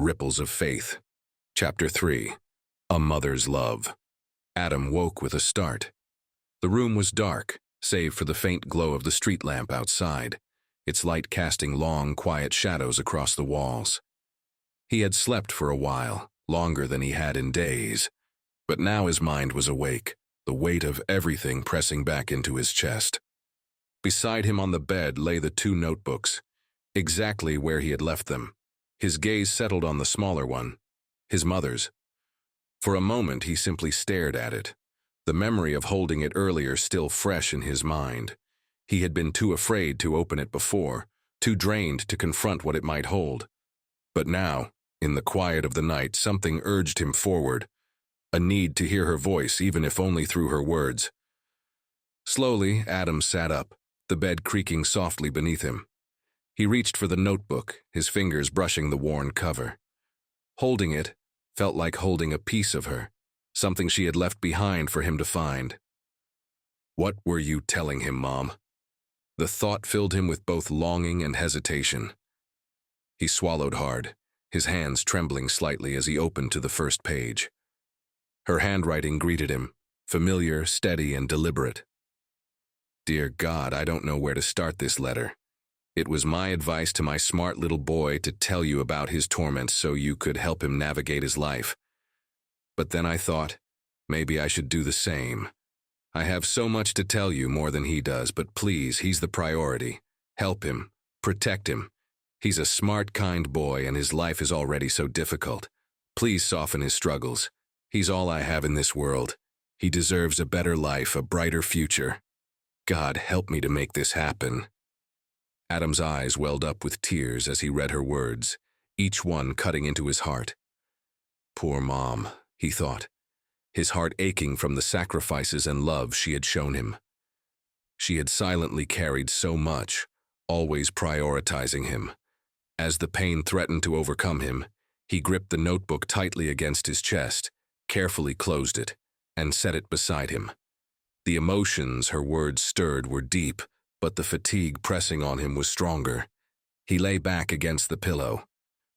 Ripples of Faith. Chapter 3. A Mother's Love. Adam woke with a start. The room was dark, save for the faint glow of the street lamp outside, its light casting long, quiet shadows across the walls. He had slept for a while, longer than he had in days, but now his mind was awake, the weight of everything pressing back into his chest. Beside him on the bed lay the two notebooks, exactly where he had left them. His gaze settled on the smaller one, his mother's. For a moment he simply stared at it, the memory of holding it earlier still fresh in his mind. He had been too afraid to open it before, too drained to confront what it might hold. But now, in the quiet of the night, something urged him forward, a need to hear her voice, even if only through her words. Slowly, Adam sat up, the bed creaking softly beneath him. He reached for the notebook, his fingers brushing the worn cover. Holding it felt like holding a piece of her, something she had left behind for him to find. What were you telling him, Mom? The thought filled him with both longing and hesitation. He swallowed hard, his hands trembling slightly as he opened to the first page. Her handwriting greeted him, familiar, steady, and deliberate. Dear God, I don't know where to start this letter. It was my advice to my smart little boy to tell you about his torments so you could help him navigate his life. But then I thought, maybe I should do the same. I have so much to tell you, more than he does, but please, he's the priority. Help him. Protect him. He's a smart, kind boy, and his life is already so difficult. Please soften his struggles. He's all I have in this world. He deserves a better life, a brighter future. God, help me to make this happen. Adam's eyes welled up with tears as he read her words, each one cutting into his heart. Poor Mom, he thought, his heart aching from the sacrifices and love she had shown him. She had silently carried so much, always prioritizing him. As the pain threatened to overcome him, he gripped the notebook tightly against his chest, carefully closed it, and set it beside him. The emotions her words stirred were deep, but the fatigue pressing on him was stronger. He lay back against the pillow.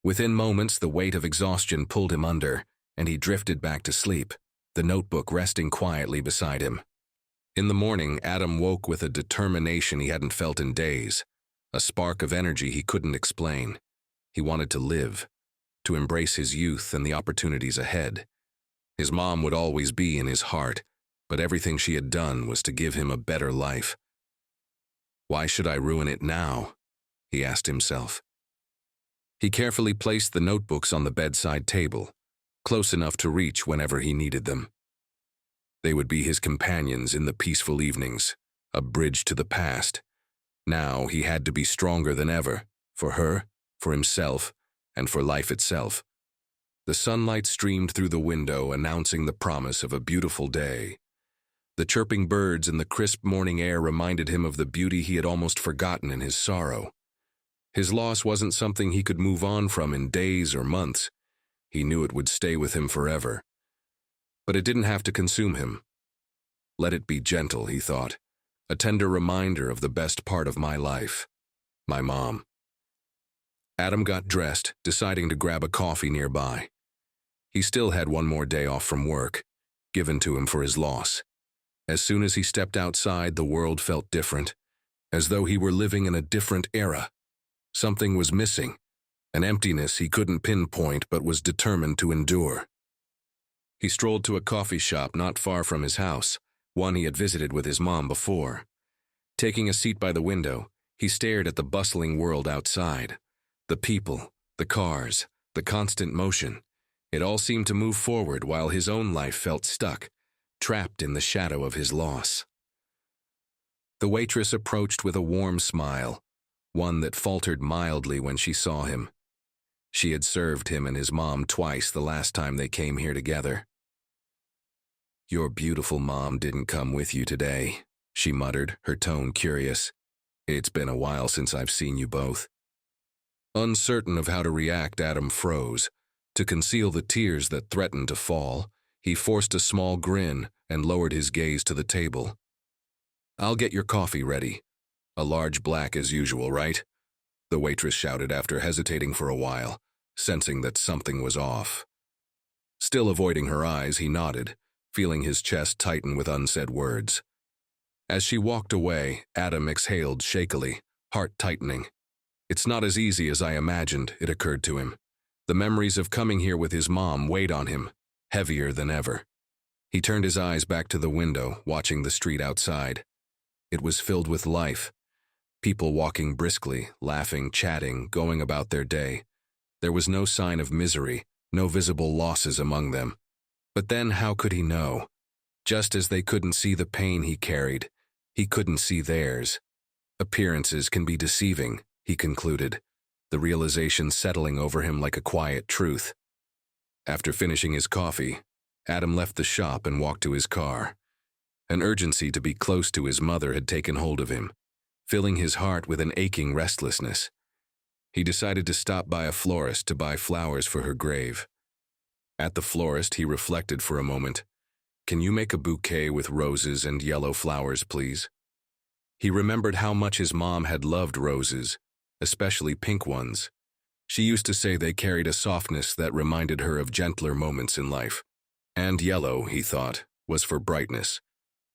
Within moments, the weight of exhaustion pulled him under, and he drifted back to sleep, the notebook resting quietly beside him. In the morning, Adam woke with a determination he hadn't felt in days, a spark of energy he couldn't explain. He wanted to live, to embrace his youth and the opportunities ahead. His mom would always be in his heart, but everything she had done was to give him a better life. Why should I ruin it now? He asked himself. He carefully placed the notebooks on the bedside table, close enough to reach whenever he needed them. They would be his companions in the peaceful evenings, a bridge to the past. Now he had to be stronger than ever, for her, for himself, and for life itself. The sunlight streamed through the window, announcing the promise of a beautiful day. The chirping birds and the crisp morning air reminded him of the beauty he had almost forgotten in his sorrow. His loss wasn't something he could move on from in days or months. He knew it would stay with him forever. But it didn't have to consume him. Let it be gentle, he thought, a tender reminder of the best part of my life, my mom. Adam got dressed, deciding to grab a coffee nearby. He still had one more day off from work, given to him for his loss. As soon as he stepped outside, the world felt different, as though he were living in a different era. Something was missing, an emptiness he couldn't pinpoint but was determined to endure. He strolled to a coffee shop not far from his house, one he had visited with his mom before. Taking a seat by the window, he stared at the bustling world outside. The people, the cars, the constant motion. It all seemed to move forward while his own life felt stuck, trapped in the shadow of his loss. The waitress approached with a warm smile, one that faltered mildly when she saw him. She had served him and his mom twice the last time they came here together. Your beautiful mom didn't come with you today, she muttered, her tone curious. It's been a while since I've seen you both. Uncertain of how to react, Adam froze. To conceal the tears that threatened to fall, he forced a small grin and lowered his gaze to the table. I'll get your coffee ready. A large black as usual, right? The waitress shouted after hesitating for a while, sensing that something was off. Still avoiding her eyes, he nodded, feeling his chest tighten with unsaid words. As she walked away, Adam exhaled shakily, heart tightening. It's not as easy as I imagined, it occurred to him. The memories of coming here with his mom weighed on him, heavier than ever. He turned his eyes back to the window, watching the street outside. It was filled with life. People walking briskly, laughing, chatting, going about their day. There was no sign of misery, no visible losses among them. But then how could he know? Just as they couldn't see the pain he carried, he couldn't see theirs. Appearances can be deceiving, he concluded, the realization settling over him like a quiet truth. After finishing his coffee, Adam left the shop and walked to his car. An urgency to be close to his mother had taken hold of him, filling his heart with an aching restlessness. He decided to stop by a florist to buy flowers for her grave. At the florist, he reflected for a moment. "Can you make a bouquet with roses and yellow flowers, please?" He remembered how much his mom had loved roses, especially pink ones. She used to say they carried a softness that reminded her of gentler moments in life. And yellow, he thought, was for brightness,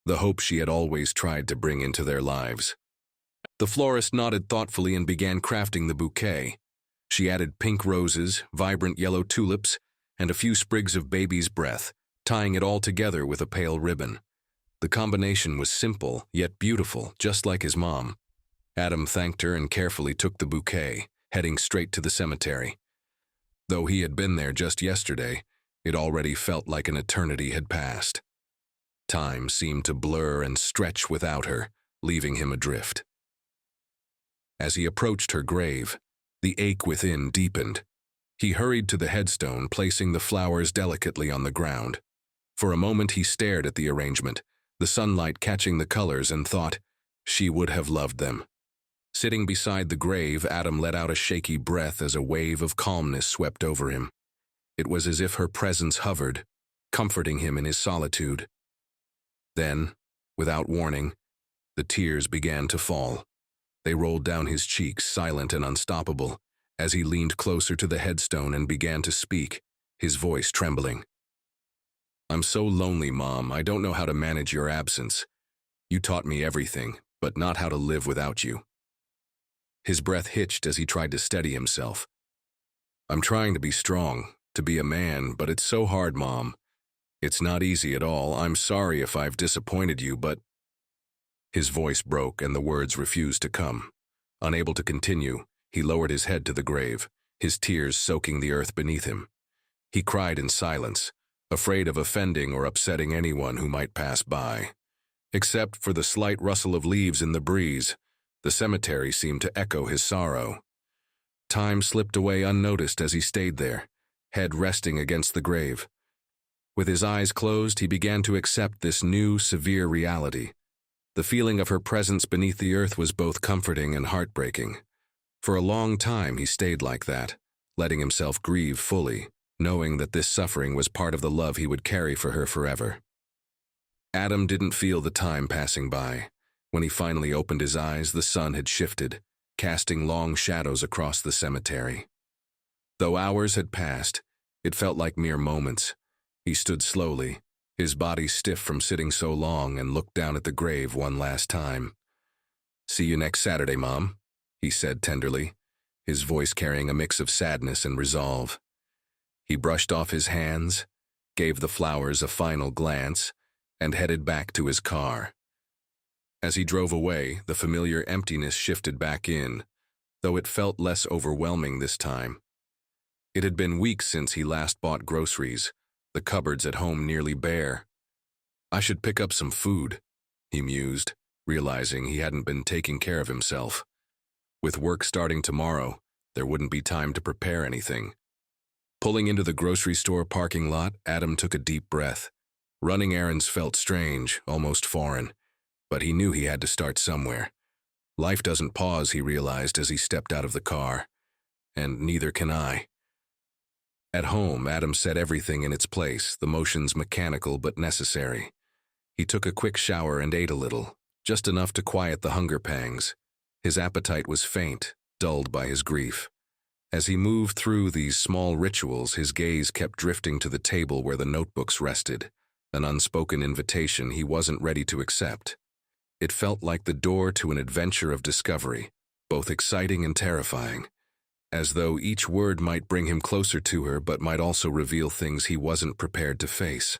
the hope she had always tried to bring into their lives. The florist nodded thoughtfully and began crafting the bouquet. She added pink roses, vibrant yellow tulips, and a few sprigs of baby's breath, tying it all together with a pale ribbon. The combination was simple, yet beautiful, just like his mom. Adam thanked her and carefully took the bouquet, heading straight to the cemetery. Though he had been there just yesterday, it already felt like an eternity had passed. Time seemed to blur and stretch without her, leaving him adrift. As he approached her grave, the ache within deepened. He hurried to the headstone, placing the flowers delicately on the ground. For a moment he stared at the arrangement, the sunlight catching the colors, and thought, she would have loved them. Sitting beside the grave, Adam let out a shaky breath as a wave of calmness swept over him. It was as if her presence hovered, comforting him in his solitude. Then, without warning, the tears began to fall. They rolled down his cheeks, silent and unstoppable, as he leaned closer to the headstone and began to speak, his voice trembling. "I'm so lonely, Mom. I don't know how to manage your absence. You taught me everything, but not how to live without you." His breath hitched as he tried to steady himself. "I'm trying to be strong, to be a man, but it's so hard, Mom. It's not easy at all. I'm sorry if I've disappointed you, but—" His voice broke and the words refused to come. Unable to continue, he lowered his head to the grave, his tears soaking the earth beneath him. He cried in silence, afraid of offending or upsetting anyone who might pass by. Except for the slight rustle of leaves in the breeze, the cemetery seemed to echo his sorrow. Time slipped away unnoticed as he stayed there, head resting against the grave. With his eyes closed, he began to accept this new, severe reality. The feeling of her presence beneath the earth was both comforting and heartbreaking. For a long time he stayed like that, letting himself grieve fully, knowing that this suffering was part of the love he would carry for her forever. Adam didn't feel the time passing by. When he finally opened his eyes, the sun had shifted, casting long shadows across the cemetery. Though hours had passed, it felt like mere moments. He stood slowly, his body stiff from sitting so long, and looked down at the grave one last time. "See you next Saturday, Mom," he said tenderly, his voice carrying a mix of sadness and resolve. He brushed off his hands, gave the flowers a final glance, and headed back to his car. As he drove away, the familiar emptiness shifted back in, though it felt less overwhelming this time. It had been weeks since he last bought groceries, the cupboards at home nearly bare. "I should pick up some food," he mused, realizing he hadn't been taking care of himself. With work starting tomorrow, there wouldn't be time to prepare anything. Pulling into the grocery store parking lot, Adam took a deep breath. Running errands felt strange, almost foreign, but he knew he had to start somewhere. Life doesn't pause, he realized as he stepped out of the car. And neither can I. At home, Adam set everything in its place, the motions mechanical but necessary. He took a quick shower and ate a little, just enough to quiet the hunger pangs. His appetite was faint, dulled by his grief. As he moved through these small rituals, his gaze kept drifting to the table where the notebooks rested, an unspoken invitation he wasn't ready to accept. It felt like the door to an adventure of discovery, both exciting and terrifying, as though each word might bring him closer to her but might also reveal things he wasn't prepared to face.